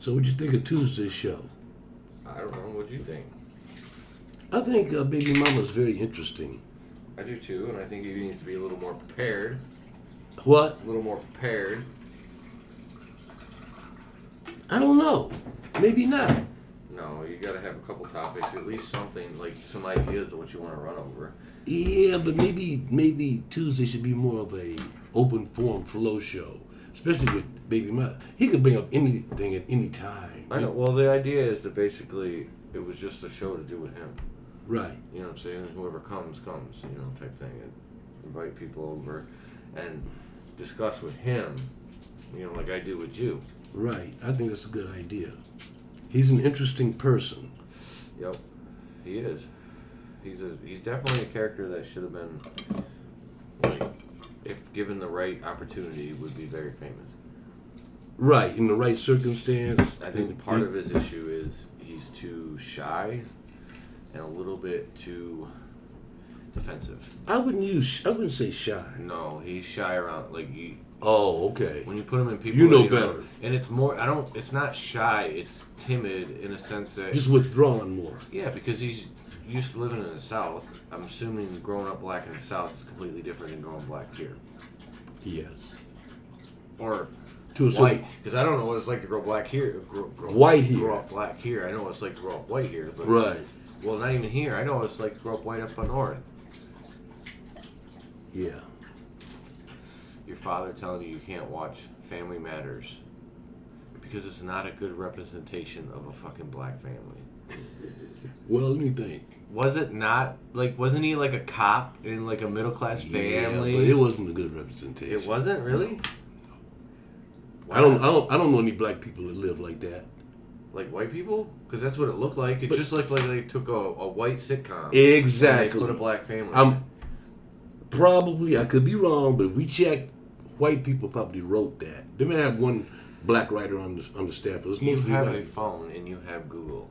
So what'd you think of Tuesday's show? I don't know. What do you think? I think Baby Mama's very interesting. I do too, and I think he needs to be a little more prepared. What? A little more prepared. I don't know. Maybe not. No, you got to have a couple topics, at least something, like some ideas of what you want to run over. Yeah, but maybe Tuesday should be more of a open form flow show, especially with Baby Mama. He could bring up anything at any time. I know. Well, the idea is to basically, it was just a show to do with him. Right. You know what I'm saying? And whoever comes, you know, type thing. And invite people over and discuss with him, you know, like I do with you. Right. I think that's a good idea. He's an interesting person. Yep. He is. He's definitely a character that should have been, like, if given the right opportunity, would be very famous. Right. In the right circumstance. I think part of his issue is he's too shy and a little bit too defensive. I wouldn't say shy. No, he's shy around, like, Oh, okay. when you put him in people, You know better. And it's more, it's not shy, it's timid in a sense that, Just withdrawn more. yeah, because he's used to living in the South. I'm assuming growing up black in the South is completely different than growing black here. Yes. Or To a white, because I don't know what it's like to grow black here. White here. Grow up black here. I know what it's like to grow up white here. But, Right. well, not even here. I know what it's like to grow up white up north. Yeah. Your father telling you can't watch Family Matters because it's not a good representation of a fucking black family. Well, let me think. Was it not? Like, wasn't he like a cop in like a middle class family? Yeah, but it wasn't a good representation. It wasn't really. No. Wow. I don't know any black people that live like that. Like white people? Because that's what it looked like. It just looked like they took a white sitcom. Exactly. And they put a black family in. Probably, I could be wrong, but if we check, white people probably wrote that. They may have one black writer on the staff. But it's You mostly have white. a phone and you have Google.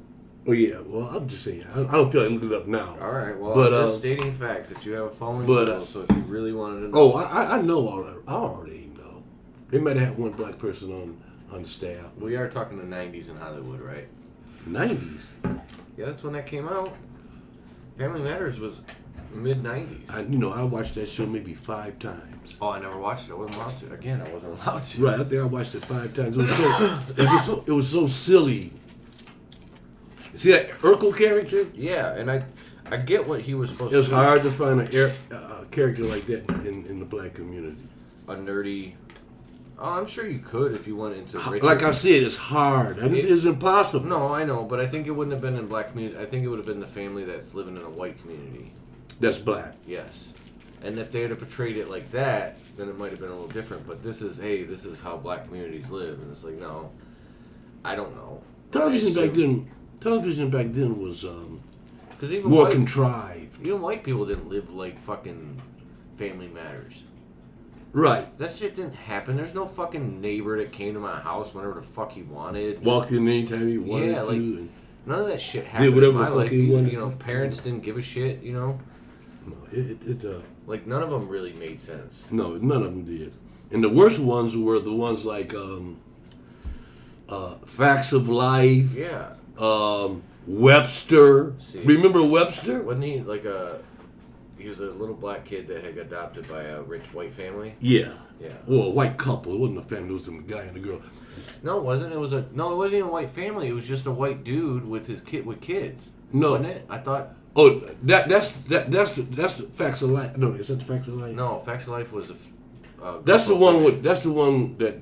Oh yeah, well I'm just saying. I don't feel like looking it up now. All right, well, but, I'm just stating facts that you have a phone and but, Google, so if you really wanted to know. Oh, I know all that. I already know. They might have one black person on the staff. We are talking the 90s in Hollywood, right? 90s? Yeah, that's when that came out. Family Matters was mid-90s. I watched that show maybe 5 times. Oh, I never watched it. I wasn't allowed to. Again, I wasn't allowed to. Right, I think I watched it 5 times. It was so silly. See that Urkel character? Yeah, and I get what he was supposed It was to do. hard to find a character like that in the black community. A nerdy. Oh, I'm sure you could if you went into Richard. Like I said, it's hard. It's impossible. No, I know, but I think it wouldn't have been in black community. I think it would have been the family that's living in a white community. That's black. Yes. And if they had portrayed it like that, then it might have been a little different. But this is how black communities live. And it's like, no, I don't know. Television back then was Cause even more white, contrived. Even white people didn't live like fucking Family Matters. Right. That shit didn't happen. There's no fucking neighbor that came to my house whenever the fuck he wanted. Walked in anytime he wanted Yeah, to. like, and none of that shit happened whatever in my the fuck life. he wanted. You know, parents didn't give a shit, you know? No, it's Like, none of them really made sense. no, none of them did. And the worst ones were the ones like Facts of Life. Yeah. Webster. See. Remember Webster? Wasn't he like he was a little black kid that had got adopted by a rich white family? Yeah. Yeah. Well, a white couple. It wasn't a family. It was a guy and a girl. No, it wasn't. It wasn't even a white family. It was just a white dude with his kids. No. Wasn't it? I thought. Oh, that's the Facts of Life. No, is that the Facts of Life? No, Facts of Life was That's the one that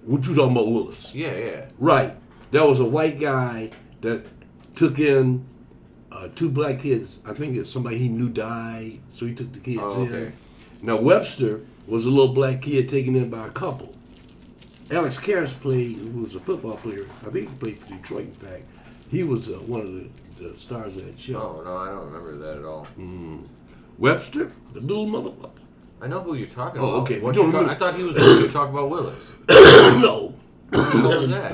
what you talking about, Willis? Yeah, yeah. Right. That was a white guy that took in 2 black kids. I think it's somebody he knew died, so he took the kids okay. in. Now Webster was a little black kid taken in by a couple. Alex Karras who was a football player. I think he played for Detroit. In fact, he was one of the stars of that show. Oh no, I don't remember that at all. Webster, the little motherfucker. I know who you're talking Oh, about. okay. What You you don't I thought he was the one you were talking about Willis. No. What was that?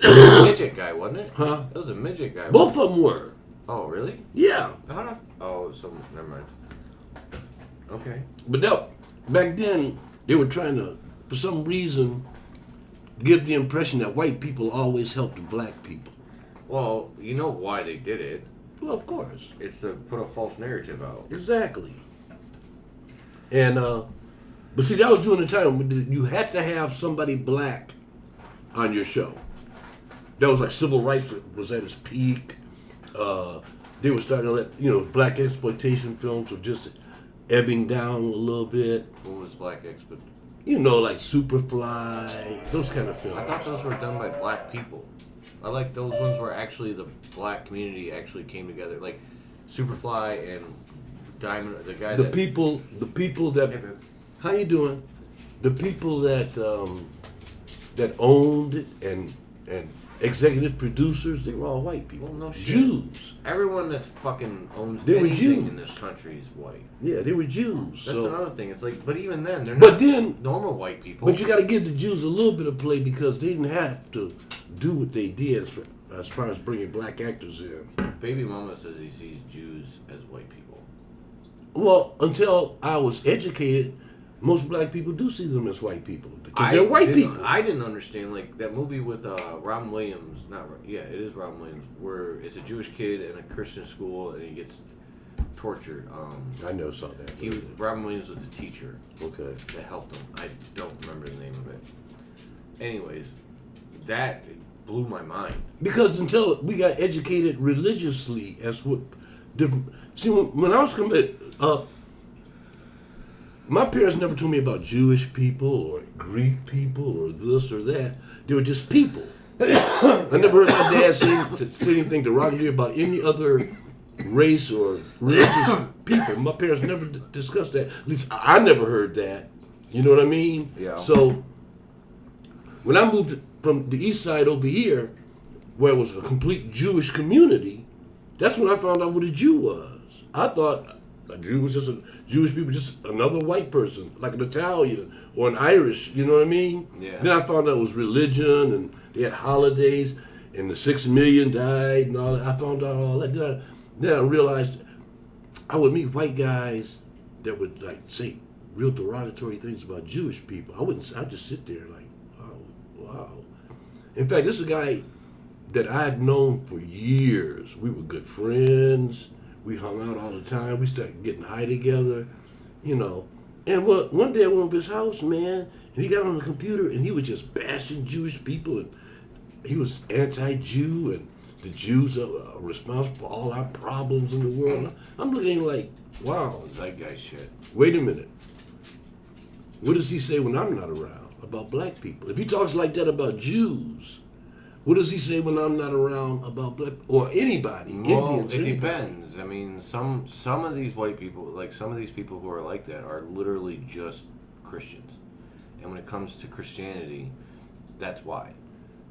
It was a midget guy, wasn't it? Huh? It was a midget guy. Both of them were. Oh, really? Yeah. Never mind. Okay. But back then, they were trying to, for some reason, give the impression that white people always help the black people. Well, you know why they did it. Well, of course. It's to put a false narrative out. Exactly. And, but see, that was during the time when you had to have somebody black on your show. That was like civil rights was at its peak. They were starting to let, black exploitation films were just ebbing down a little bit. What was black exploitation? Like Superfly, those kind of films. I thought those were done by black people. I like those ones where actually the black community actually came together, like Superfly and Diamond. The guy. The people that. Hey, How you doing? The people that that owned it and executive producers, they were all white people. Well, no shit. Jews. Everyone that fucking owns They were anything Jews. in this country is white. Yeah, they were Jews. That's so. another thing. It's like, but even then, they're But not then, normal white people. but you got to give the Jews a little bit of play because they didn't have to do what they did as far as bringing black actors in. Baby Mama says he sees Jews as white people. Well, until I was educated, most black people do see them as white people because they're white people. I didn't understand, like, that movie with Robin Williams. It is Robin Williams, where it's a Jewish kid in a Christian school and he gets tortured. I never saw that. Robin Williams was the teacher. Okay. That helped him. I don't remember the name of it. Anyways, that blew my mind. Because until we got educated religiously as what different. See, when I was coming up, my parents never told me about Jewish people or Greek people or this or that. They were just people. I never heard my dad say anything derogatory about any other race or religious people. My parents never discussed that. At least I never heard that. You know what I mean? Yeah. So when I moved from the east side over here, where it was a complete Jewish community, that's when I found out what a Jew was. I thought a Jew was just Jewish people, just another white person, like an Italian or an Irish, you know what I mean? Yeah. Then I found out it was religion, and they had holidays, and the 6 million died, and all that. I found out all that. Then I realized I would meet white guys that would like say real derogatory things about Jewish people. I'd just sit there like, oh, wow. In fact, this is a guy that I had known for years. We were good friends. We hung out all the time. We started getting high together, And one day I went to his house, man, and he got on the computer and he was just bashing Jewish people, and he was anti-Jew, and the Jews are responsible for all our problems in the world. I'm looking at him like, wow. Zeitgeist shit. Wait a minute. What does he say when I'm not around about black people? If he talks like that about Jews, what does he say when I'm not around about black or anybody? Well, Indians? it anybody? depends. I mean, some of these white people, like some of these people who are like that, are literally just Christians. And when it comes to Christianity, that's why.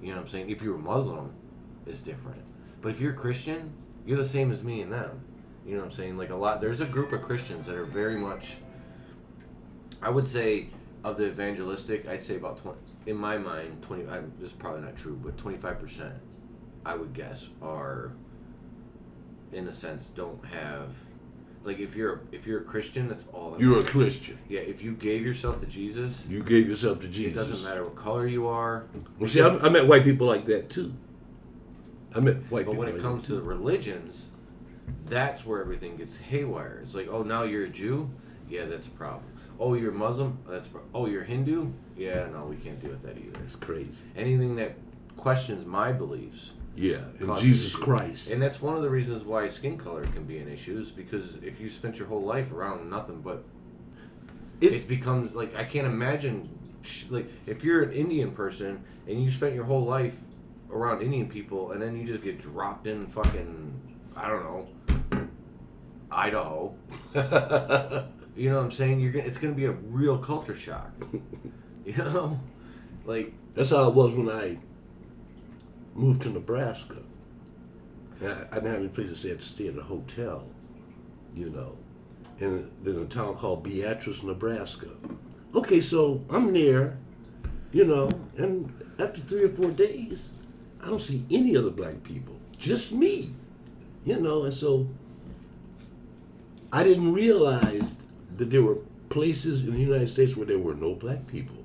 You know what I'm saying? If you're a Muslim, it's different. But if you're a Christian, you're the same as me and them. You know what I'm saying? Like there's a group of Christians that are very much, I would say, of the evangelistic, I'd say about 20, in my mind, 20, this is probably not true, but 25%, I would guess, are, in a sense, don't have, like, if you're a Christian, that's all that You're matters. a Christian. Yeah, if you gave yourself to Jesus, You gave yourself to Jesus. it doesn't matter what color you are. Well, see, I met white people like that too. I met white But people. when it like comes that to the religions, that's where everything gets haywire. It's like, oh, now you're a Jew? Yeah, that's a problem. Oh, you're Muslim? Oh, you're Hindu? Yeah, no, we can't deal with that either. It's crazy. Anything that questions my beliefs. Yeah, in causes Jesus issue. Christ. And that's one of the reasons why skin color can be an issue, is because if you spent your whole life around nothing but, it becomes, like, I can't imagine, like, if you're an Indian person and you spent your whole life around Indian people and then you just get dropped in fucking, I don't know, Idaho. You know what I'm saying? It's gonna be a real culture shock. You know, like That's how it was when I moved to Nebraska. I didn't have any place to stay. I had to stay at a hotel, in a town called Beatrice, Nebraska. Okay, so I'm there, and after 3 or 4 days, I don't see any other black people, just me, and so I didn't realize that there were places in the United States where there were no black people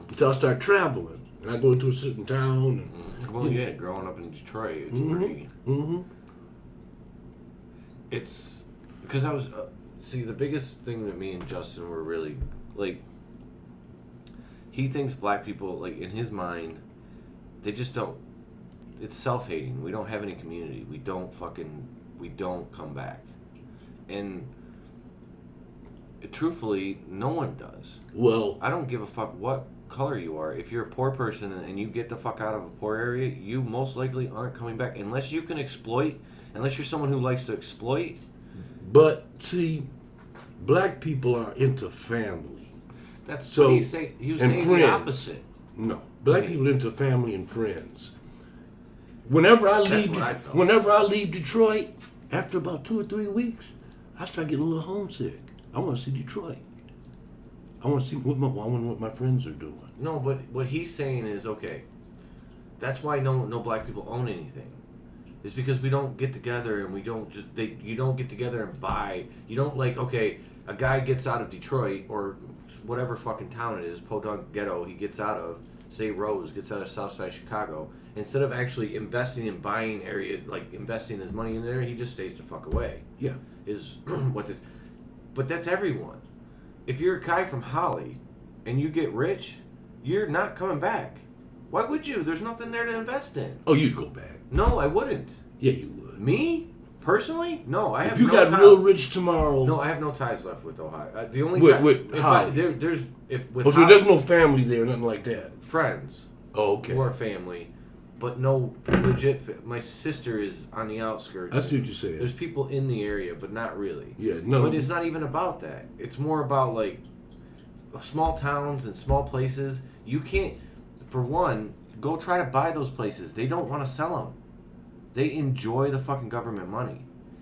until I started traveling. and I go into a certain town. And, Well, yeah, growing up in Detroit, it's pretty. It's because I was see the biggest thing that me and Justin were really like. He thinks black people, like in his mind, they just don't. It's self-hating. We don't have any community. We don't come back, and truthfully, no one does. Well, I don't give a fuck what color you are. If you're a poor person and you get the fuck out of a poor area, you most likely aren't coming back unless you can exploit. Unless you're someone who likes to exploit. But see, black people are into family. That's so, what he say. He was saying friends. the opposite. No, black people are into family and friends. Whenever I leave Detroit, after about 2 or 3 weeks, I start getting a little homesick. I want to see Detroit. I want to see what my friends are doing. No, but what he's saying is okay. That's why no black people own anything. It's because we don't get together and we don't just you don't get together and buy. You don't like okay. A guy gets out of Detroit or whatever fucking town it is, Podunk Ghetto. He gets out of say Rose gets out of Southside Chicago. Instead of actually investing in buying area, like investing his money in there, he just stays the fuck away. Yeah, is what this. But that's everyone. If you're a guy from Holly and you get rich, you're not coming back. Why would you? There's nothing there to invest in. Oh, you'd go back. No, I wouldn't. Yeah, you would. Me? Personally? No, I have if you no got ties. real rich tomorrow. No, I have no ties left with Ohio. The only with Holly. So there's no family there, nothing like that. Friends. Oh, okay. Or family. But no legit. My sister is on the outskirts. I see what you're saying. There's people in the area, but not really. Yeah, no. But it's not even about that. It's more about like small towns and small places. You can't, for one, go try to buy those places. They don't want to sell them. They enjoy the fucking government money.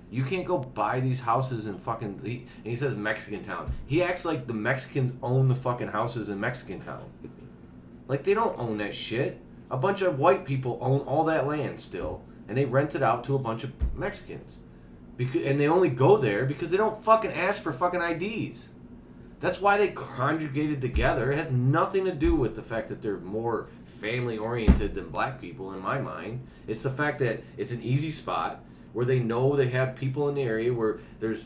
You can't go buy these houses in fucking. He says Mexican town. He acts like the Mexicans own the fucking houses in Mexican town. Like they don't own that shit. A bunch of white people own all that land still, and they rent it out to a bunch of Mexicans. And they only go there because they don't fucking ask for fucking IDs. That's why they conjugated together. It had nothing to do with the fact that they're more family-oriented than black people, in my mind. It's the fact that it's an easy spot where they know they have people in the area where there's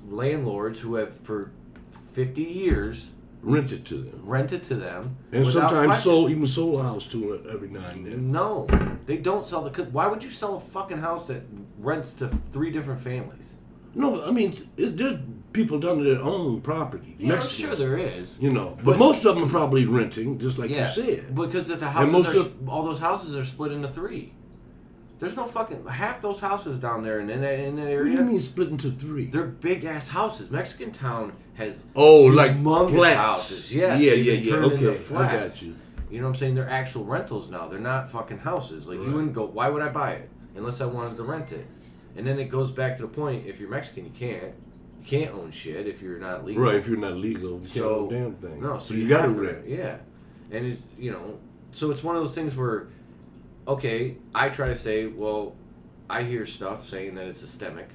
landlords who have, for 50 years... rented to them. And sometimes sold a house to it every now and then. No, they don't sell why would you sell a fucking house that rents to 3 different families? No, I mean, there's people down there that own property. Yeah, I'm sure there is. You know, but most of them are probably renting, just like you said. Because the houses all those houses are split into 3. There's no fucking half those houses down there in that area. What do you mean split into 3? They're big ass houses. Mexican town has like humongous flats. Houses. Yes, Yeah. Okay, flats. I got you. You know what I'm saying? They're actual rentals now. They're not fucking houses. Like you wouldn't go. Why would I buy it unless I wanted to rent it? And then it goes back to the point: if you're Mexican, you can't own shit if you're not legal. Right. If you're not legal, you can't own damn thing. No. So you got to rent. Yeah, and so it's one of those things where. Okay, I try to say, well, I hear stuff saying that it's systemic.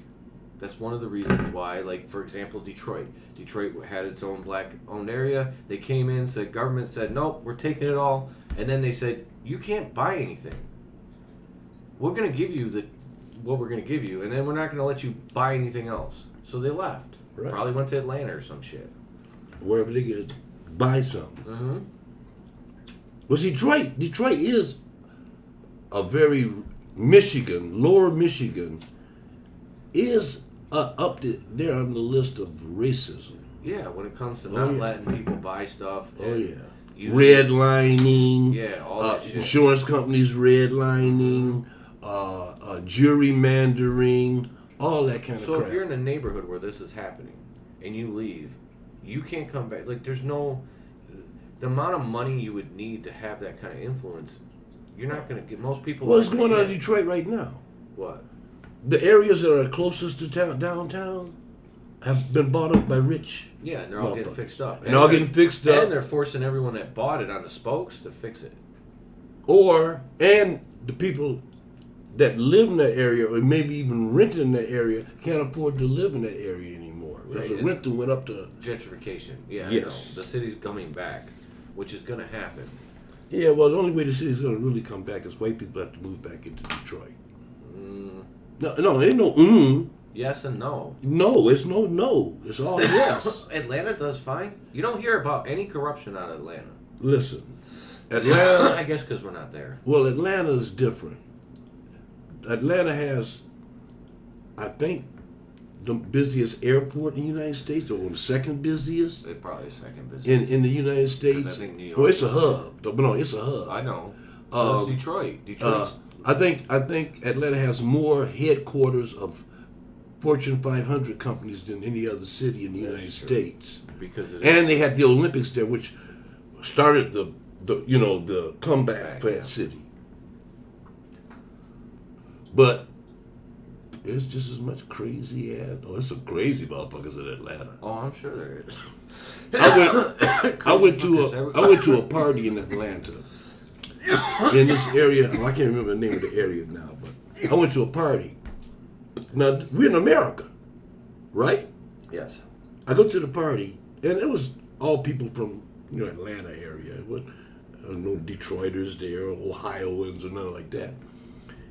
That's one of the reasons why, like, for example, Detroit. Detroit had its own black-owned area. They came in, government said, nope, we're taking it all. And then they said, you can't buy anything. We're going to give you what we're going to give you, and then we're not going to let you buy anything else. So they left. Right. Probably went to Atlanta or some shit. Wherever they could buy something. Mm-hmm. Well, see, Detroit is a very lower Michigan, is up there on the list of racism. Yeah, when it comes to not letting people buy stuff. Redlining. Yeah, all that shit. Insurance companies redlining, gerrymandering, all that kind of crap. So if you're in a neighborhood where this is happening and you leave, you can't come back. Like, there's no... The amount of money you would need to have that kind of influence... You're not going to get most people... What's going on in Detroit right now? What? The areas that are closest to downtown have been bought up by rich. Yeah, and they're all getting fixed up. And all getting fixed up. And they're forcing everyone that bought it on the spokes to fix it. And the people that live in that area or maybe even renting in that area can't afford to live in that area anymore. Because the rental went up to... Gentrification. Yeah, yes. I know. The city's coming back, which is going to happen. Yeah, well, the only way the city's going to really come back is white people have to move back into Detroit. No, ain't no Yes and no. No, it's no. It's all yes. Atlanta does fine. You don't hear about any corruption out of Atlanta. Listen, Atlanta. I guess because we're not there. Well, Atlanta is different. Atlanta has, I think, the busiest airport in the United States, or the second busiest. It's probably the second busiest. In the United States. I think New York. Well, it's a hub. No, it's a hub. I know. It's Detroit. Detroit. I think Atlanta has more headquarters of Fortune 500 companies than any other city in the United States. Because and they had the Olympics there, which started the comeback for that city. But there's just as much crazy ass. Oh, there's some crazy motherfuckers in Atlanta. Oh, I'm sure there is. I went to a party in Atlanta. In this area, I can't remember the name of the area now, but I went to a party. Now, we're in America, right? Yes. I go to the party, and it was all people from Atlanta area. It was, no Detroiters there, or Ohioans, or nothing like that.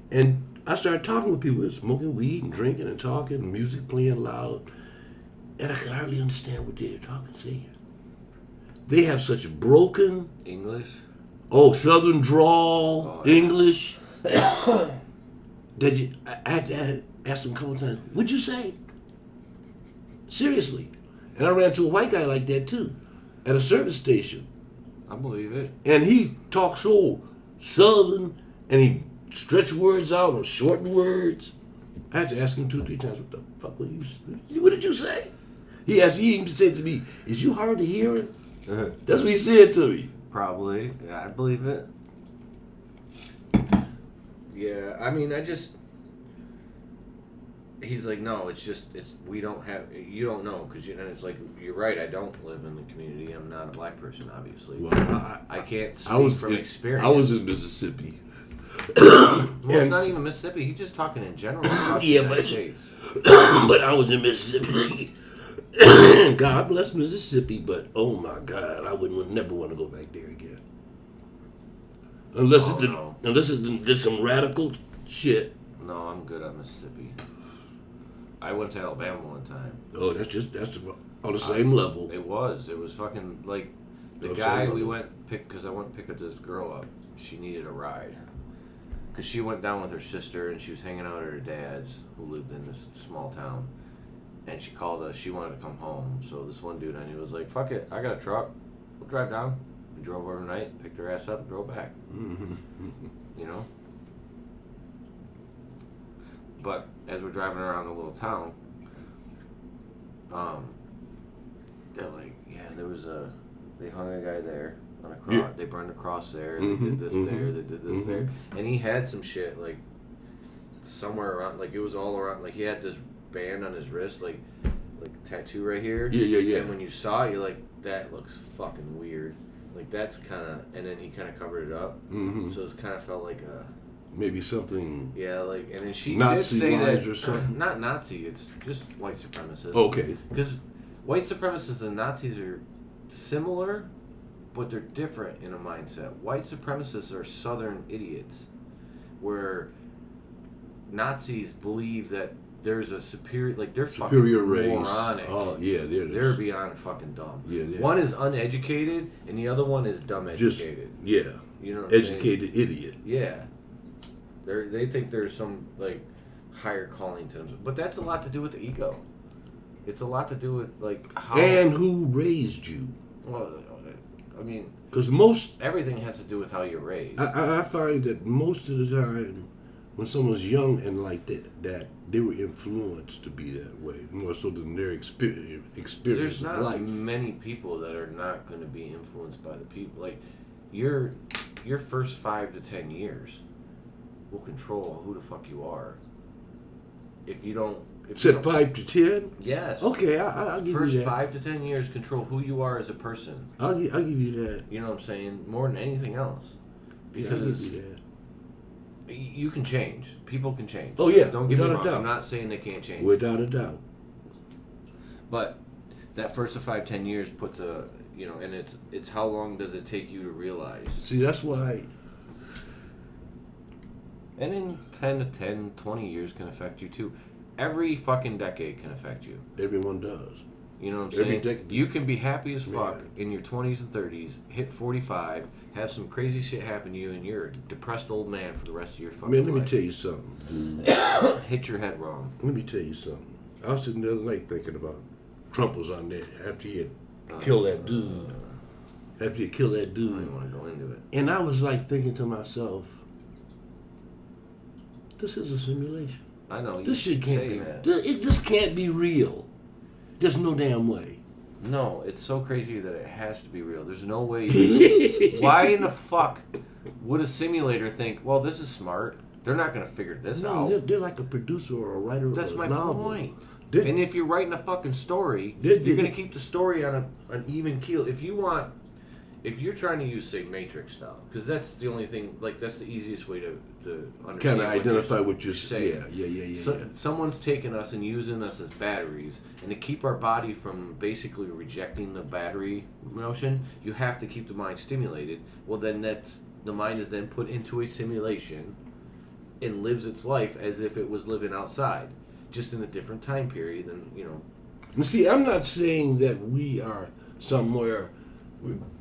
And I started talking with people, smoking weed and drinking and talking, and music playing loud. And I could hardly understand what they were talking, saying. They have such broken English. Southern drawl, English. I had to ask them a couple times, what'd you say? Seriously. And I ran into a white guy like that too, at a service station. I believe it. And he talks so Southern, and he stretch words out or shorten words. I had to ask him 2 or 3 times, what the fuck were you? What did you say? He even said to me, is you hard to hear it? That's what he said to me. Probably. Yeah, I believe it. Yeah, I mean, he's like, no, we don't have, you don't know, because and it's like, you're right, I don't live in the community, I'm not a black person, obviously. Well, I can't speak from experience. I was in Mississippi. Well, it's not even Mississippi, he's just talking in general about the United States. But I was in Mississippi. God bless Mississippi, but oh my God, I would never want to go back there again. Unless it did some radical shit. No, I'm good at Mississippi. I went to Alabama one time. Oh, that's on the same level. It was fucking like the guy we went because I went to pick up this girl up. She needed a ride because she went down with her sister and she was hanging out at her dad's who lived in this small town. And she called us. She wanted to come home. So this one dude I knew was like, "Fuck it, I got a truck. We'll drive down." We drove overnight, picked her ass up, and drove back. You know. But as we're driving around the little town, they're like, "Yeah, they hung a guy there on a cross. Yeah. They burned a cross there. They did this there. They did this there." And he had some shit like somewhere around, like it was all around. Like he had this band on his wrist, like tattoo right here. Yeah. And when you saw it, you're like, that looks fucking weird. Like that's kind of, and then he kind of covered it up. So it kind of felt like a maybe something. Yeah, like, and then she Nazi did say that or something. Not Nazi, it's just white supremacists. Okay. Because white supremacists and Nazis are similar, but they're different in a mindset. White supremacists are Southern idiots, where Nazis believe that there's a superior, like they're superior fucking race. Moronic. Oh yeah, they're beyond fucking dumb. Yeah. One is uneducated, and the other one is dumb educated. You know what educated saying? Idiot. Yeah, they think there's some like higher calling to them, but that's a lot to do with the ego. It's a lot to do with like how and who raised you. Well, I mean, because everything has to do with how you're raised. I find that most of the time, when someone's young and like that they were influenced to be that way more so than their experience There's not of life. Many people that are not going to be influenced by the people. Like your first 5 to 10 years will control who the fuck you are. If you don't. Said 5 to 10. Yes. Okay, I'll give first you that. 5 to 10 years control who you are as a person. I'll give you that. You know what I'm saying? More than anything else. Because I'll give you that. You can change. People can change. Oh yeah, don't get me without wrong. a doubt. I'm not saying they can't change. Without a doubt. But that first of 5-10 years puts a, and it's how long does it take you to realize? See, that's why. And in 20 years can affect you too. Every fucking decade can affect you. Everyone does. You know what I'm saying? Decade. You can be happy as fuck in your 20s and 30s, hit 45, have some crazy shit happen to you, and you're a depressed old man for the rest of your fucking life. Man, let me tell you something, dude. Hit your head wrong. Let me tell you something. I was sitting the other night thinking about Trump was on there after he had killed that dude. After he killed that dude. I don't want to go into it. And I was like thinking to myself, this is a simulation. I know. This shit can't be. That. It just can't be real. There's no damn way. No, it's so crazy that it has to be real. There's no way. Why in the fuck would a simulator think, well, this is smart? They're not going to figure this out. They're like a producer or a writer of a novel. That's my point. And if you're writing a fucking story, you're going to keep the story on an even keel. If you're trying to use, say, Matrix style, because that's the only thing, like, that's the easiest way to understand. Kind of identify what you're saying. Yeah. Someone's taking us and using us as batteries, and to keep our body from basically rejecting the battery notion, you have to keep the mind stimulated. Well, then the mind is then put into a simulation and lives its life as if it was living outside, just in a different time period than, You see, I'm not saying that we are somewhere...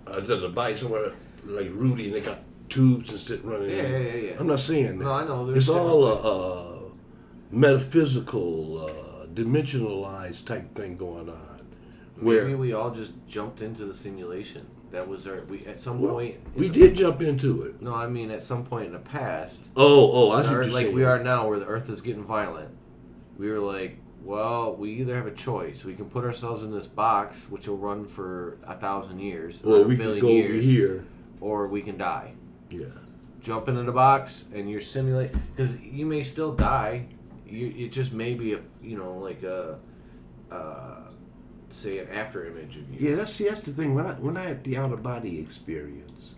there's a bike somewhere like Rudy, and they got tubes and shit running. Yeah. I'm not saying that. No, I know. It's all a metaphysical, dimensionalized type thing going on. Maybe we all just jumped into the simulation. That was at some point. We did jump into it. No, I mean at some point in the past. I see what you're like saying. we are now, where the Earth is getting violent. We were like, well, we either have a choice. We can put ourselves in this box, which will run for 1,000 years, or we can go over here, or we can die. Yeah. Jump into the box, and you're simulating, because you may still die. It just may be say an after image of you. Yeah, that's the thing. When I had the out of body experience,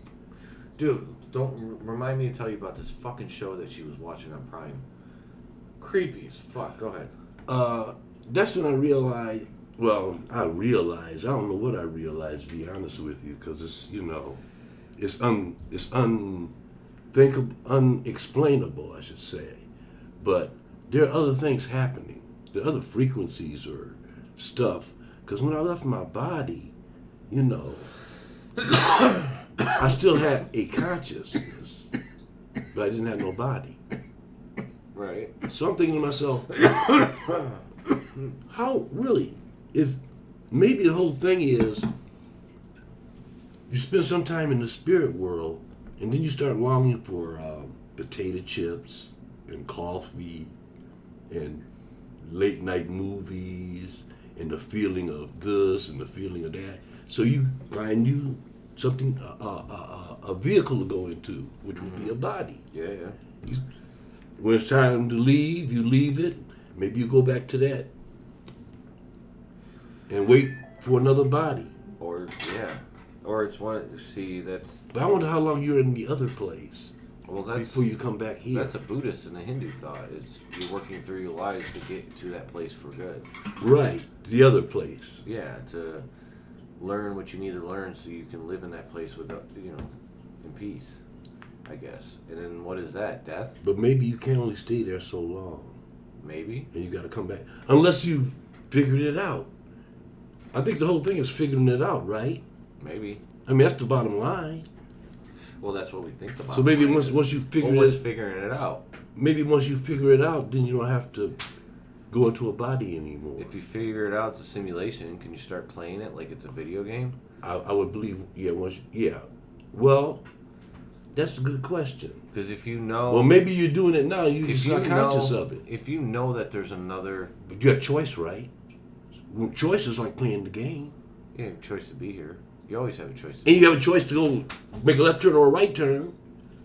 dude, don't remind me to tell you about this fucking show that she was watching on Prime. Creepy as fuck. Go ahead. That's when I realized. Well, I don't know what I realized, to be honest with you, because it's it's unthinkable, unexplainable, I should say. But there are other things happening. There are other frequencies or stuff. Because when I left my body, I still had a consciousness, but I didn't have no body. Right. So I'm thinking to myself, how really is, maybe the whole thing is, you spend some time in the spirit world, and then you start longing for potato chips and coffee and late night movies and the feeling of this and the feeling of that. So you find you something, a vehicle to go into, which would be a body. Yeah. When it's time to leave, you leave it. Maybe you go back to that and wait for another body. Or it's one. See, that's. But I wonder how long you're in the other place. Well, that's before you come back here. That's a Buddhist and a Hindu thought. Is you're working through your lives to get to that place for good. Right, the other place. Yeah, to learn what you need to learn so you can live in that place with, in peace, I guess. And then what is that? Death? But maybe you can only stay there so long. Maybe. And you got to come back unless you've figured it out. I think the whole thing is figuring it out, right? Maybe. I mean, that's the bottom line. Well, that's what we think about. So maybe once you figure figuring it out. Maybe once you figure it out, then you don't have to go into a body anymore. If you figure it out, it's a simulation. Can you start playing it like it's a video game? I would believe, yeah. Well, that's a good question. Because if you know... Well, maybe you're doing it now. You're just not conscious of it. If you know that there's another... But you have choice, right? Well, choice is like playing the game. You have a choice to be here. You always have a choice. And you have a choice to go make a left turn or a right turn,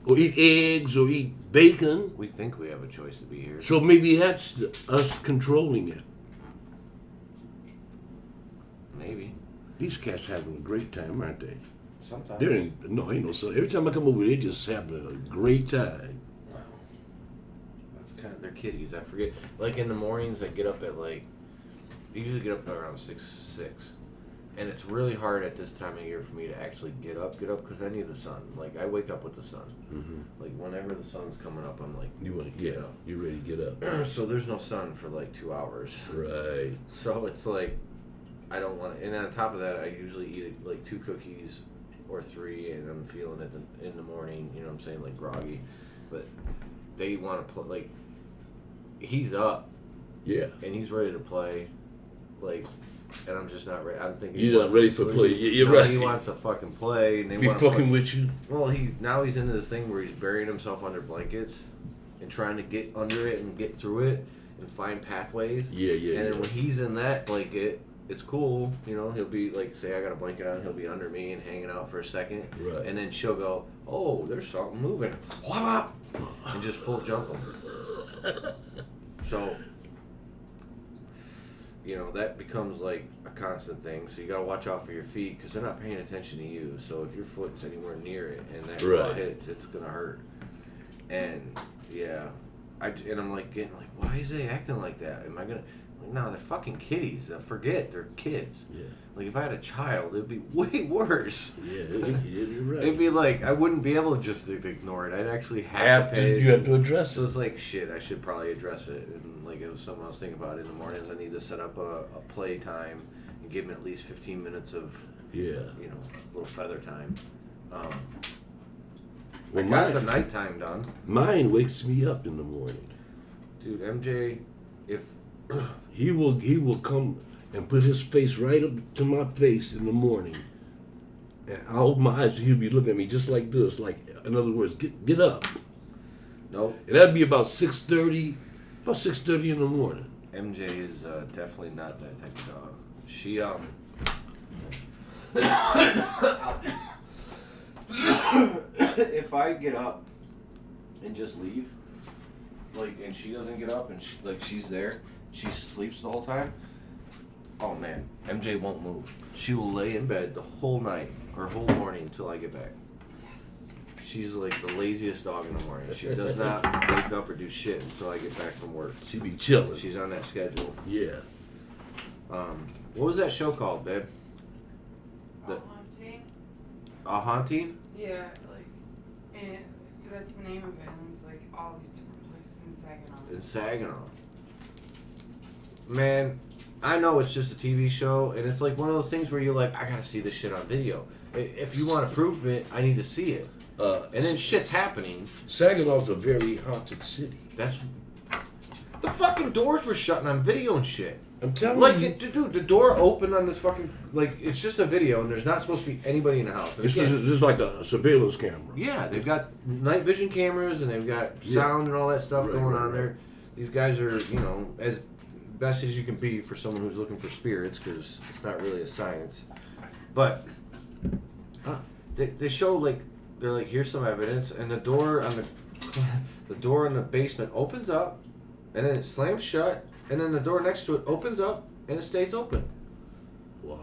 or eat eggs, or eat bacon. We think we have a choice to be here. So maybe that's us controlling it. Maybe. These cats having a great time, aren't they? Sometimes. Ain't no so. Every time I come over, they just having a great time. Wow. That's kind of, they're kitties. I forget. Like in the mornings, I get up at like usually get up around 6. And it's really hard at this time of year for me to actually get up, because I need the sun. Like, I wake up with the sun. Mm-hmm. Like, whenever the sun's coming up, I'm like, You want to get up. You're ready to get up. So there's no sun for like 2 hours. Right. So it's like, I don't want to. And then on top of that, I usually eat like 2 cookies or 3, and I'm feeling it in the morning. You know what I'm saying? Like groggy. But they want to play. Like, he's up. Yeah. And he's ready to play. Like, and I'm just not ready. I'm thinking You're not ready for play. You're right. He wants to fucking play, and they Be want fucking play. with you. Well, he's into this thing where he's burying himself under blankets and trying to get under it and get through it and find pathways. Yeah. And then when he's in that blanket, it's cool. You know, he'll be like, say I got a blanket on, he'll be under me and hanging out for a second. Right. And then she'll go, oh, there's something moving. Whop! And just full jump him. So, you know, that becomes like a constant thing. So you gotta watch out for your feet, because they're not paying attention to you. So if your foot's anywhere near it and that claw hits, it's gonna hurt. And yeah, I'm like getting like, why is they acting like that? Am I gonna? Like, no, they're fucking kiddies. Forget, they're kids. Yeah. Like, if I had a child, it'd be way worse. Yeah, you're right. It'd be like, I wouldn't be able to just ignore it. I'd actually have to pay. You have to address So it. it's like, shit, I should probably address it. And like, it was something I was thinking about in the mornings. I need to set up a play time and give him at least 15 minutes of, Yeah. you know, little feather time. Well, I got the nighttime done. Mine wakes me up in the morning. Dude, MJ, if... He will come and put his face right up to my face in the morning. And I'll open my eyes and he'll be looking at me just like this. Like, in other words, get up. Nope. And that'd be about 6:30 in the morning. MJ is definitely not that type of dog. She, if I get up and just leave, like, and she doesn't get up and she's there, she sleeps the whole time, oh man, MJ won't move. She will lay in bed the whole night or whole morning until I get back. Yes. She's like the laziest dog in the morning. She does not wake up or do shit until I get back from work. She be chilling. She's on that schedule. Yeah. What was that show called, babe? A haunting? A Haunting? Yeah, like, and that's the name of it. And there's like all these different places in Saginaw. In Saginaw. Man, I know it's just a TV show, and it's like one of those things where you're like, I gotta see this shit on video. If you want to prove it, I need to see it. And then shit's happening. Saginaw's a very haunted city. That's... The fucking doors were shutting on video and shit. I'm telling Like, you. dude, the door opened on this fucking... Like, it's just a video, and there's not supposed to be anybody in the house. And It's again, just like a surveillance camera. yeah, they've got night vision cameras, and they've got sound and all that stuff going on there. These guys are, you know, as best as you can be for someone who's looking for spirits, because it's not really a science. But they show, like, they're like, here's some evidence, and the door on the door in the basement opens up, and then it slams shut, and then the door next to it opens up, and it stays open. Wow.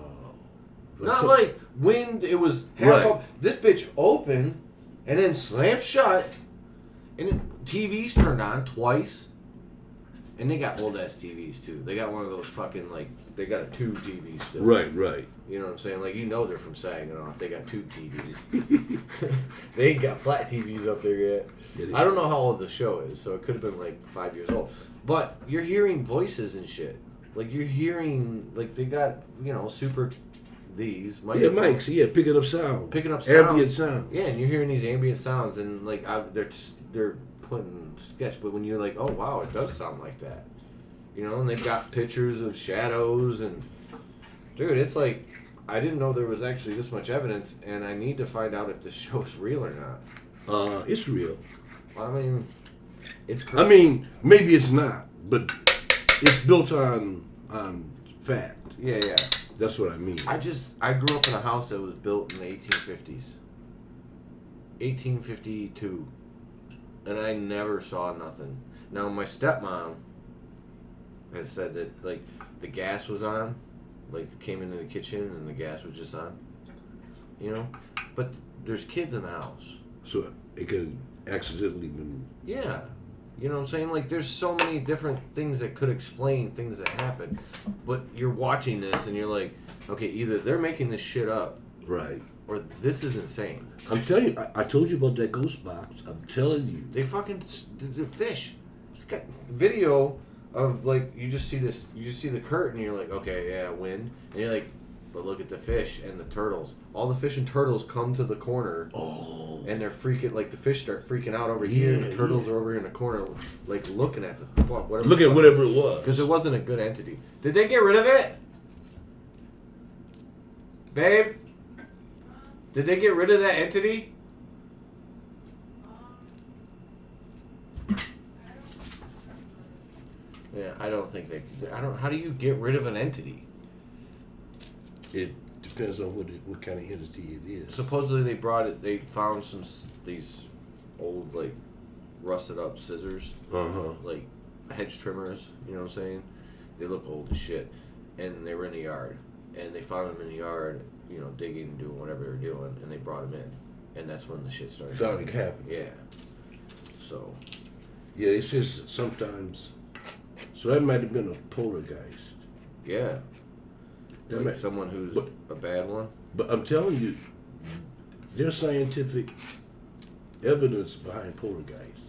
Not like when it was half up. This bitch opened, and then slammed shut, and TVs turned on twice. And they got old ass TVs too. They got one of those fucking, like, they got a tube TV still. Right. You know what I'm saying? Like, you know they're from Saginaw if they got tube TVs. They ain't got flat TVs up there yet. I don't know how old the show is, so it could have been like 5 years old. But you're hearing voices and shit. Like, you're hearing, like, they got, you know, super these Yeah, mics. Yeah, picking up sound. Ambient sound. Yeah, and you're hearing these ambient sounds, and like they're putting sketch, but when you're like, oh wow, it does sound like that, you know. And they've got pictures of shadows, and dude, it's like I didn't know there was actually this much evidence, and I need to find out if this show's real or not. It's real. I mean, it's crazy. I mean, maybe it's not, but it's built on fact. Yeah. That's what I mean. I grew up in a house that was built in the 1850s. 1852. And I never saw nothing. Now, my stepmom has said that, like, the gas was on. Like, came into the kitchen and the gas was just on. You know? But there's kids in the house. So it could accidentally been... Yeah. You know what I'm saying? Like, there's so many different things that could explain things that happen. But you're watching this and you're like, okay, either they're making this shit up, Right. or this is insane. I'm telling you, I told you about that ghost box. I'm telling you. They fucking the fish. It's got video of, like, you just see the curtain, and you're like, okay, yeah, wind. And you're like, but look at the fish and the turtles. All the fish and turtles come to the corner. Oh. And they're freaking, like, the fish start freaking out over here, and the turtles are over here in the corner, like, looking at the whatever. Look at whatever it was. Because it wasn't a good entity. Did they get rid of it? Babe? Did they get rid of that entity? Yeah, I don't think they. How do you get rid of an entity? It depends on what kind of entity it is. Supposedly they brought it. They found these old, like, rusted up scissors, like hedge trimmers. You know what I'm saying? They look old as shit, and they were in the yard, and they found them in the yard. You know, digging and doing whatever they were doing, and they brought them in, and that's when the shit started. Started happening. Yeah. So. Yeah, it says sometimes. So that might have been a poltergeist. Yeah. That Like might, someone who's but- a bad one. But I'm telling you, there's scientific evidence behind poltergeist.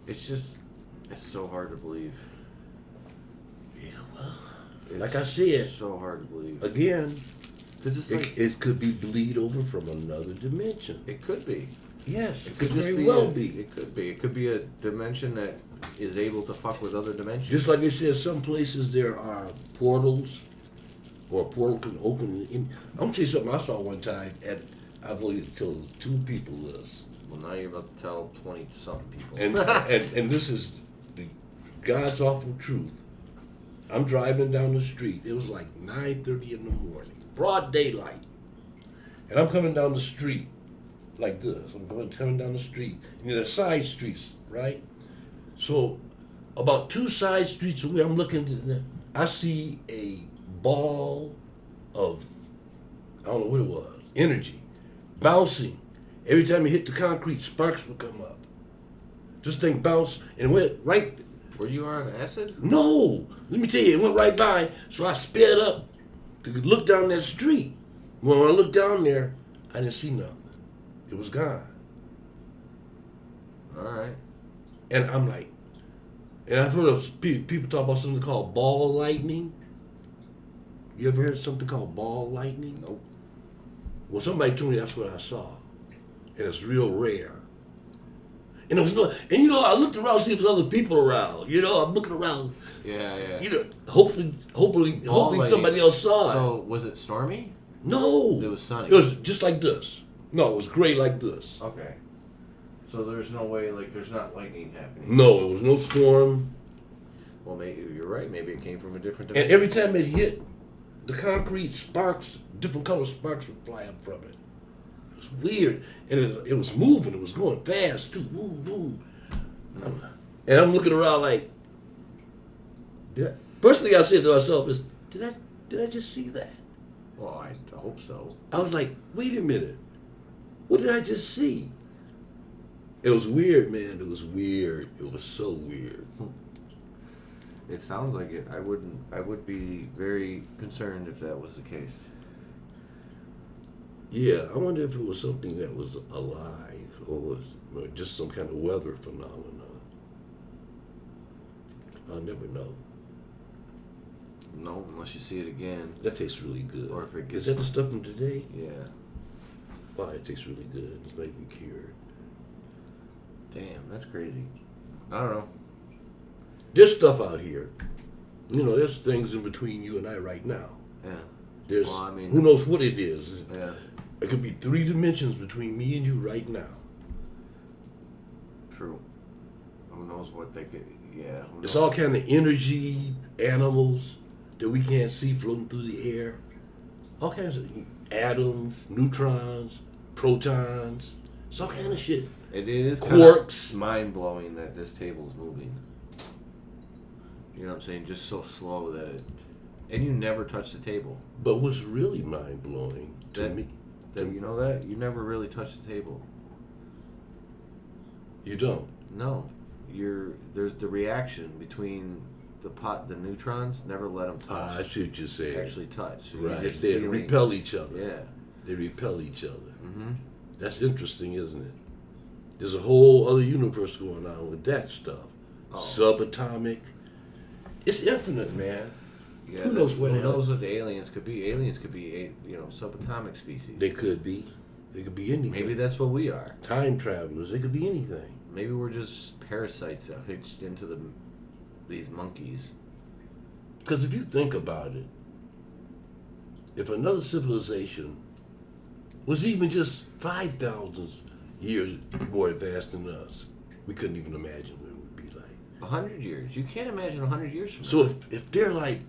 It's so hard to believe. Yeah, well, It's like I said, so hard to believe. again, Because it's like, it could be bleed over from another dimension. it could be. Yes, It could just very be well a, be. It could be. It could be a dimension that is able to fuck with other dimensions. Just like they said, some places there are portals, or a portal can open. I'm gonna tell you something I saw one time, and I've only told 2 people this, Well, now you're about to tell 20-something people. and this is the God's awful truth. I'm driving down the street. It was like 9:30 in the morning, broad daylight, and I'm coming down the street like this. I'm coming down the street, and there's side streets, right? So, about 2 side streets away, I'm looking. I see a ball of, I don't know what it was, energy, bouncing. Every time it hit the concrete, sparks would come up. This thing bounced and went right. Were you on acid? No, let me tell you, it went right by. So I sped up to look down that street. When I looked down there, I didn't see nothing. It was gone. All right. And I'm like, and I've heard of people talk about something called ball lightning. You ever heard of something called ball lightning? Nope. Well, somebody told me that's what I saw, and it's real rare. And it was no, and you know, I looked around to see if there's other people around. You know, I'm looking around. Yeah, yeah. You know, hopefully lightning. somebody else saw it. So, was it stormy? No, It was sunny. It was just like this. No, it was gray like this. Okay. So there's no way, like, there's not lightning happening. No, it was no storm. Well, maybe you're right. Maybe it came from a different And dimension. every time it hit the concrete, sparks, different color sparks would fly up from it. It was weird, and it was moving. It was going fast too. Boom, boom. And I'm looking around like. First thing I said to myself is, did I just see that? Well, I hope so. I was like, wait a minute, what did I just see? It was weird, man. It was weird. It was so weird. It sounds like it. I would be very concerned if that was the case. Yeah, I wonder if it was something that was alive or was just some kind of weather phenomenon. I'll never know. No, unless you see it again. That tastes really good. Or if it Is gets- that the stuff from today? Yeah. Wow, it tastes really good. It's not even cured. Damn, that's crazy. I don't know. There's stuff out here. You know, there's things in between you and I right now. Yeah. There's, Well, I mean- who knows what it is. Yeah. It could be 3 dimensions between me and you right now. True. Who knows what they could? Yeah. Who knows? It's all kind of energy, animals that we can't see floating through the air. All kinds of atoms, neutrons, protons. It's all kind of shit. It is Quarks. mind blowing that this table's moving. You know what I'm saying? Just so slow that it, and you never touch the table. But what's really mind blowing to That- me, That you know that you never really touch the table. you don't. No, there's the reaction between the neutrons. Never let them touch. I see what you're saying. Actually touch. So you're Right. just They feeling- repel each other. Yeah. They repel each other. Mm-hmm. That's interesting, isn't it? There's a whole other universe going on with that stuff. Oh. Subatomic. It's infinite, man. Yeah, Who knows what Who the hell- knows what the aliens could be? Aliens could be, subatomic species. They could be. They could be anything. Maybe that's what we are. Time travelers. They could be anything. Maybe we're just parasites that hitched into these monkeys. Because if you think about it, if another civilization was even just 5,000 years more advanced than us, we couldn't even imagine what it would be like. 100 years. You can't imagine 100 years from now. So if they're like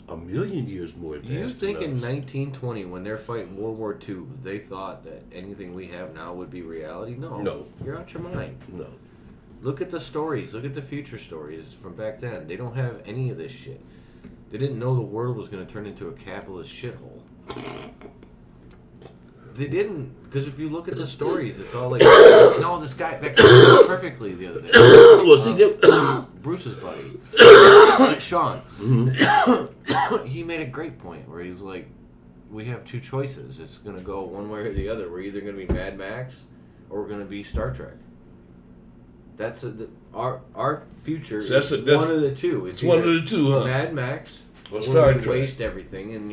1,000,000 years more advanced You think than in us, 1920, when they're fighting World War II, they thought that anything we have now would be reality? No. No. You're out your mind. No. Look at the stories. Look at the future stories from back then. They don't have any of this shit. They didn't know the world was going to turn into a capitalist shithole. They didn't, because if you look at the stories, it's all like, no, that guy did perfectly the other day. Was he there? Bruce's buddy, Sean. He made a great point where he's like, we have two choices. It's going to go one way or the other. We're either going to be Mad Max or we're going to be Star Trek. That's our future. So is one of the two. It's one of the two, huh? Mad Max Or or Star we Trek. waste everything, and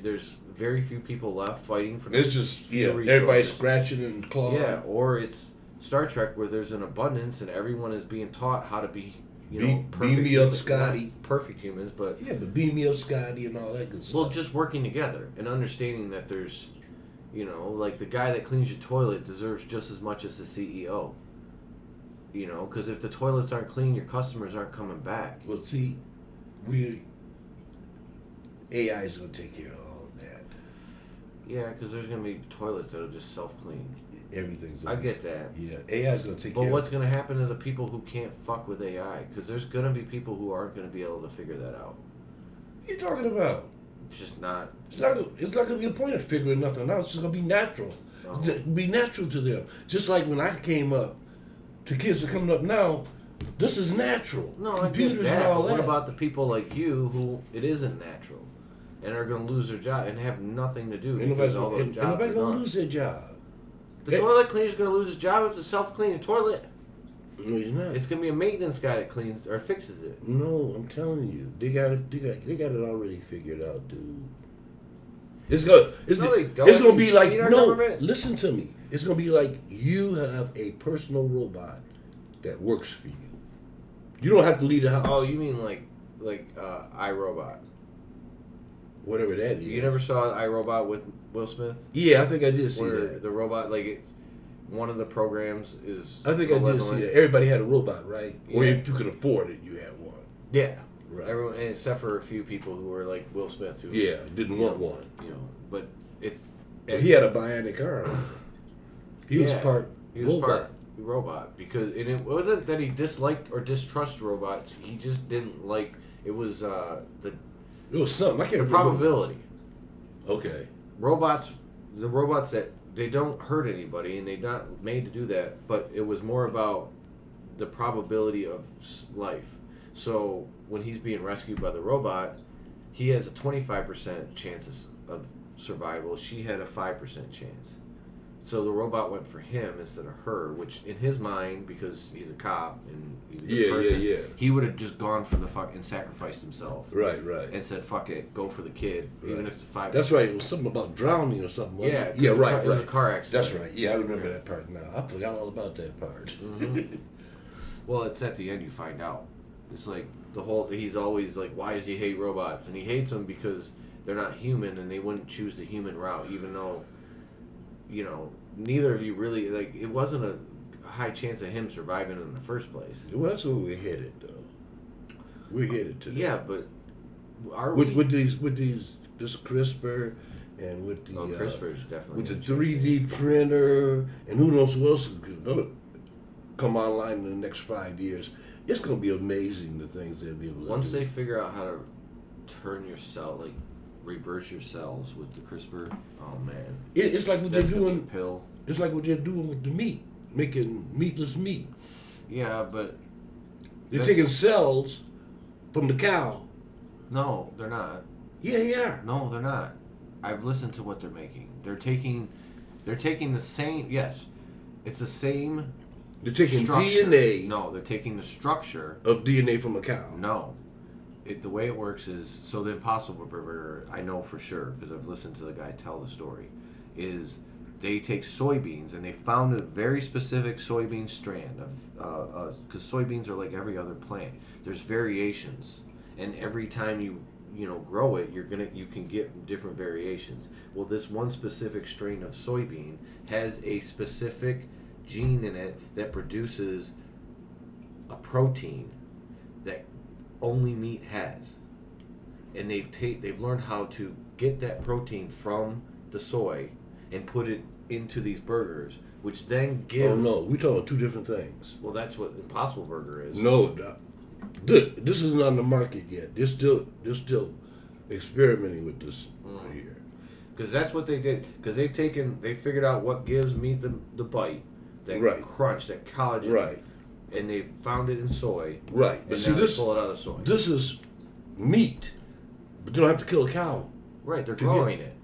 there's very few people left fighting for. It's just, few everybody's resources. scratching and clawing. Yeah, or it's Star Trek where there's an abundance and everyone is being taught how to be, Beam perfect me up, humans. Scotty. Not perfect humans, but Yeah, but beam me up, Scotty, and all that good stuff. well, just working together and understanding that there's, like the guy that cleans your toilet deserves just as much as the CEO. Because if the toilets aren't clean, your customers aren't coming back. Well, see, AI is going to take care of all of that. Yeah, because there's going to be toilets that'll just self-clean. Everything's. I get that. Yeah, AI is going to take But care what's of going to happen to the people who can't fuck with AI? Because there's going to be people who aren't going to be able to figure that out. What are you talking about? It's just not. It's not going to be a point of figuring nothing out. It's just going to be natural. No. Be natural to them. Just like when I came up, to kids that are coming up now, this is natural. No, Computers I get that. and all But that. what about the people like you who it isn't natural and are going to lose their job and have nothing to do Ain't because nobody's all those jobs going are to gone? lose their job. The toilet cleaner's going to lose his job. It's a self-cleaning toilet. No, he's not. It's going to be a maintenance guy that cleans or fixes it. No, I'm telling you, they got it already figured out, dude. It's gonna be You like seen our no. government? Listen to me. It's gonna be like you have a personal robot that works for you. You don't have to leave the house. Oh, you mean like iRobot? Whatever that is. You never saw iRobot with Will Smith? Yeah, I think I did see Where that. the robot, one of the programs is. I think I did see that. Everybody had a robot, right? Or Yeah. if you could afford it, you had one. Yeah. Right. Everyone, and except for a few people who were like Will Smith, who Yeah, didn't want one. But it's. But he had a bionic arm. He was part robot. Robot, because and it wasn't that he disliked or distrusted robots. He just didn't like. It was the It was something. I can't remember. probability. Okay. The robots that they don't hurt anybody and they're not made to do that, but it was more about the probability of life. So when he's being rescued by the robot, he has a 25% chance of survival. She had a 5% chance. So the robot went for him instead of her, which in his mind, because he's a cop and he's a good person, he would have just gone for the fuck and sacrificed himself. Right. And said, fuck it, go for the kid, even if it's 5%. That's right. It was something about drowning or something. Wasn't Yeah, it? Yeah, right. It was a car accident. That's right. Yeah, I remember that part now. I forgot all about that part. Mm-hmm. Well, it's at the end you find out. It's like he's always like, why does he hate robots? And he hates them because they're not human and they wouldn't choose the human route, even though, neither of you really, it wasn't a high chance of him surviving in the first place. Well, that's where we're headed, though. We're headed to that. Yeah, but are with we? this CRISPR and with the CRISPR is definitely with the gonna change 3D things. printer and who knows what else is gonna come online in the next 5 years. It's gonna be amazing the things they'll be able to Once do. they figure out how to turn your cell, reverse your cells with the CRISPR, oh man, It's like what that's they're gonna be doing. a pill. It's like what they're doing with the meat, making meatless meat. Yeah, but They're That's- taking cells from the cow. no, they're not. Yeah, they are. No, they're not. I've listened to what they're making. They're taking the same. Yes, it's the same. They're taking structure. DNA No, they're taking the structure. of DNA from a cow. No, the way it works is so the Impossible Burger. I know for sure because I've listened to the guy tell the story. Is they take soybeans and they found a very specific soybean strand of because soybeans are like every other plant. There's variations, and every time you grow it, you can get different variations. Well, this one specific strain of soybean has a specific gene in it that produces a protein that only meat has, and they've learned how to get that protein from the soy and put it into these burgers, which then gives. Oh no, we're talking about two different things. Well, that's what Impossible Burger is. No, this isn't on the market yet. They're still experimenting with this right here. Because that's what they did. Because they figured out what gives meat the bite, that Right. crunch, that collagen, Right, and they found it in soy. right. And But now see, they pull it out of soy. this is meat, but you don't have to kill a cow. Right, they're to growing it.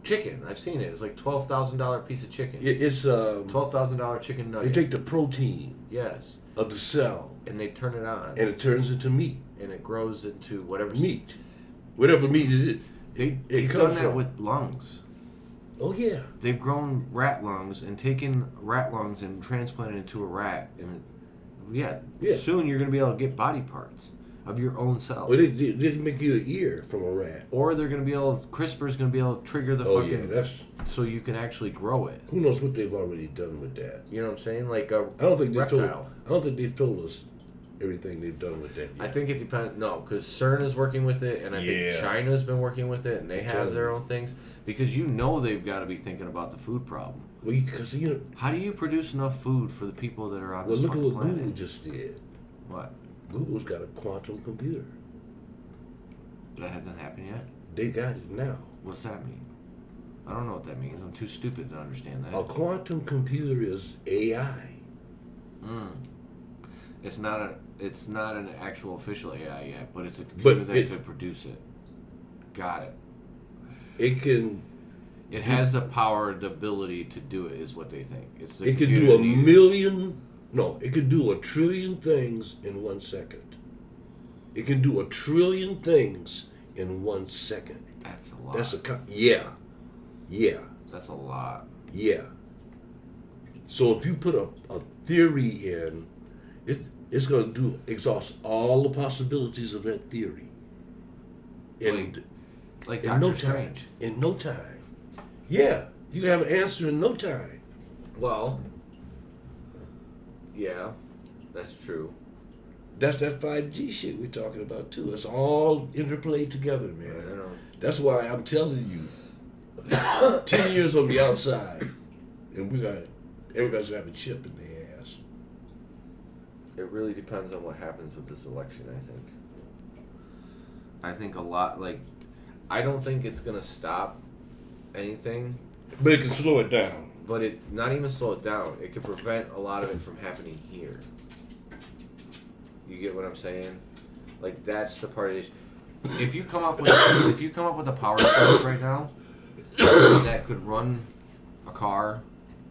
Chicken, I've seen it. It's like $12,000 piece of chicken. It's $12,000 chicken they nugget. take the protein Yes, of the cell and they turn it on, and it turns into meat. and it grows into whatever Meat, whatever meat it is. They've comes done that from. with lungs. Oh yeah. They've grown rat lungs and taken rat lungs and transplanted into a rat, and Yeah. soon you're going to be able to get body parts of your own cells. Well, they make you an ear from a rat. Or they're going to be able, CRISPR's going to be able to trigger the Oh fucking, yeah, that's so you can actually grow it. who knows what they've already done with that. You know what I'm saying? Like a I don't think reptile. they've told us everything they've done with that yet. I think it depends. No, because CERN is working with it, and I Yeah. think China's been working with it, and they have telling their you. own things. Because they've got to be thinking about the food problem. Well, because you know, How do you produce enough food for the people that are on well, this look at fucking what planet? Google just did. What? Google's got a quantum computer. That hasn't happened yet? They got it now. What's that mean? I don't know what that means. I'm too stupid to understand that. A quantum computer is AI. It's not an actual official AI yet, but it's a computer But that could produce it. Got it. It can. It has the power, the ability to do it, is what they think. It's the It can computer do a needs- million. No, it can do 1,000,000,000,000 things in 1 second. It can do 1,000,000,000,000 things in 1 second. That's a lot. Yeah. That's a lot. Yeah. So if you put a theory in, it's going to exhaust all the possibilities of that theory. And Like in Doctor no time. Strange. In no time. Yeah. You can have an answer in no time. Well, yeah, that's true. That's that 5G shit we're talking about too. It's all interplayed together, man. I know. That's why I'm telling you, 10 years on the outside, and everybody's gonna have a chip in their ass. It really depends on what happens with this election, I think. I think a lot, I don't think it's going to stop anything, But it can slow it down. but not even slow it down. It could prevent a lot of it from happening here. You get what I'm saying? Like, that's the part of this. If you come up with a power source right now that could run a car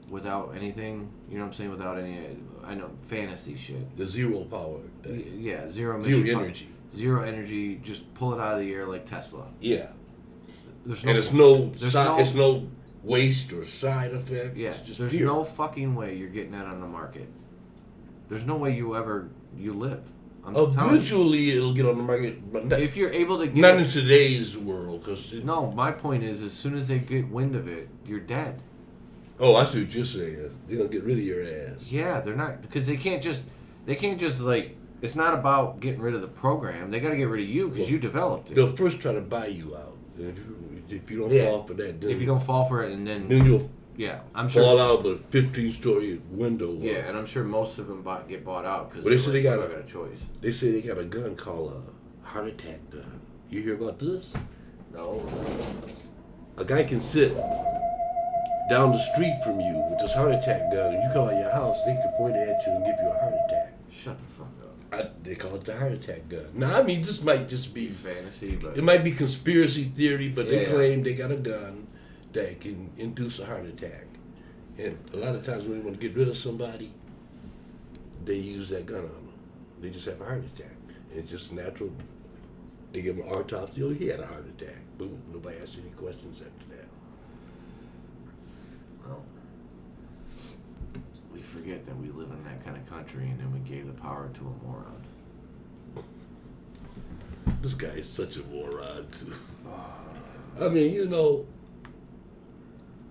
without anything, you know what I'm saying, without any, I know, fantasy shit. The zero power thing. Yeah, zero Zero emission energy. Zero energy, just pull it out of the air like Tesla. Yeah. There's And there's it's no waste or side effect. Yeah, It's just there's pure. no fucking way you're getting that on the market. There's no way you live. I'm telling you. Eventually it'll get on the market, but If you're able to get not it, in today's world. no, my point is, as soon as they get wind of it, you're dead. Oh, I see what you're saying. They're gonna get rid of your ass. Yeah, they're not, because they can't just like, it's not about getting rid of the program. They got to get rid of you because you developed it. They'll first try to buy you out. And if you don't Yeah. fall for that, then, If you don't fall for it, and then you'll yeah, I'm sure. fall out of the 15-story window. Yeah, and I'm sure most of them get bought out because But they say they got got a choice. They say they got a gun called a heart attack gun. You hear about this? No. A guy can sit down the street from you with this heart attack gun, and you come out your house, they can point it at you and give you a heart attack. Shut the fuck up. They call it the heart attack gun. Now, I mean, this might just be Fantasy, but it might be conspiracy theory, but they Yeah. claim they got a gun that can induce a heart attack. And a lot of times when they want to get rid of somebody, they use that gun on them. They just have a heart attack. And it's just natural. They give them an autopsy. Oh, he had a heart attack. Boom. Nobody asks any questions after that. well, we forget that we live in that kind of country, and then we gave the power to a moron. This guy is such a moron, too. I mean, you know,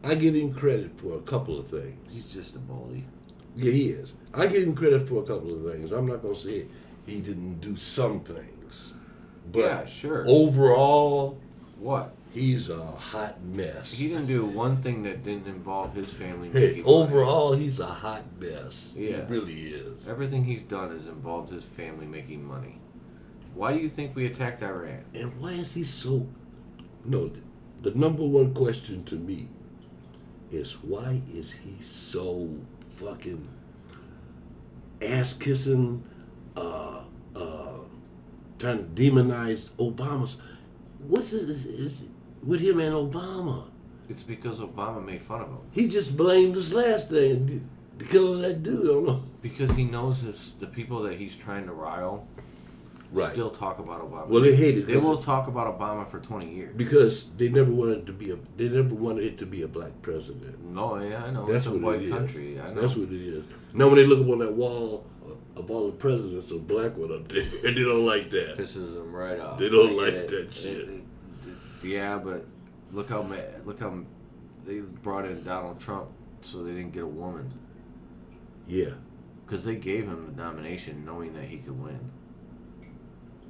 I give him credit for a couple of things. He's just a bully. Yeah, he is. I give him credit for a couple of things. I'm not going to say he didn't do some things. But Yeah, sure. overall, What? he's a hot mess. He didn't do one thing that didn't involve his family. Hey, making money. overall, he's a hot mess. Yeah. He really is. Everything he's done has involved his family making money. Why do you think we attacked Iran? And why is he so... No, the number one question to me is why is he so fucking ass-kissing, trying to demonize Obama's... What's it is with him and Obama? It's because Obama made fun of him. He just blamed this last thing, the killing of that dude. I don't know. Because he knows the people that he's trying to rile Right. still talk about Obama. Well, they hate it. They will talk about Obama for 20 years. Because they never wanted it to be a black president. No, yeah, I know. That's it's a what white it is. country. I know. That's what it is. Now, when they look up on that wall of all the presidents, a black one up there, they don't like that. Pisses them right off. They don't I like get that shit. Yeah, but look how they brought in Donald Trump so they didn't get a woman. Yeah. Because they gave him the nomination knowing that he could win.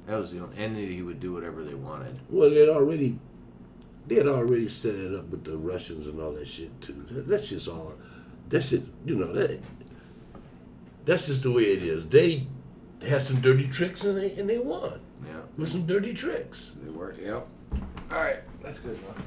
That was and that he would do whatever they wanted. Well, they had already set it up with the Russians and all that shit too. That's just all. That's it. You know that. That's just the way it is. They had some dirty tricks and they won Yeah. with some dirty tricks. They were, yep. All right, that's good enough.